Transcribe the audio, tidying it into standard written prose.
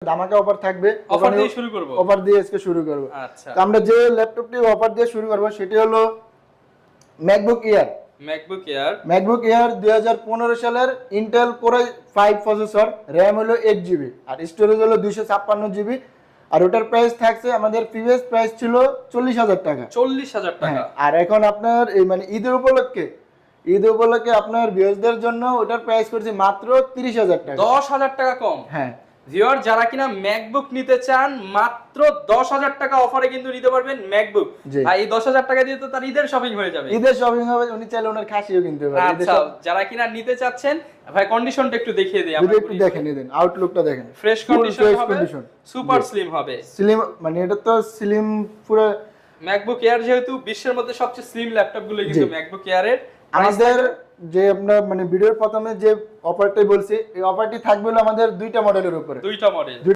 ধামাকা অফার থাকবে, অফার দিয়ে শুরু করব। অফার দিয়ে আজকে শুরু করব। আচ্ছা, তো আমরা যে ল্যাপটপটি অফার দিয়ে শুরু করব সেটি হলো MacBook air. MacBook air. MacBook air 2015 সালের Intel core i5 processor, RAM হলো 8GB আর স্টোরেজ হলো 256GB। আর ওটার প্রাইস থাকছে, আমাদের প্রিভিয়াস প্রাইস ছিল 40,000 টাকা। 40,000 টাকা। হ্যাঁ, আর এখন আপনার এই মানে ঈদের উপলক্ষে আপনার ভিউয়ারদের জন্য ওটার প্রাইস করছি মাত্র 30,000 টাকা। 10,000 টাকা কম। হ্যাঁ ভিউয়ার যারা কিনা ম্যাকবুক নিতে চান মাত্র 10,000 টাকা অফারে কিন্তু নিতে পারবেন ম্যাকবুক। জি। আর এই 10,000 টাকা দিয়ে তো তার ঈদের শপিং হয়ে যাবে। ঈদের শপিং হবে, উনি চাইলে ওনার খাসিও কিনতে পারে। আচ্ছা, যারা কিনা নিতে চাচ্ছেন ভাই কন্ডিশনটা একটু দেখিয়ে দিই যদি একটু দেখে নিন, আউটলুকটা দেখেন, ফ্রেশ কন্ডিশন হবে, সুপার স্লিম হবে। স্লিম মানে এটা তো স্লিম পুরো। ম্যাকবুক এয়ার যেহেতু বিশ্বের মধ্যে সবচেয়ে স্লিম ল্যাপটপ গুলো কিন্তু ম্যাকবুক এয়ারের। আমাদের যে আপনার মানে ভিডিওর প্রথমে যে অফারটাই বলছি, এই অফারটি থাকবে হলো আমাদের দুইটা মডেলের উপরে। দুইটা মডেল।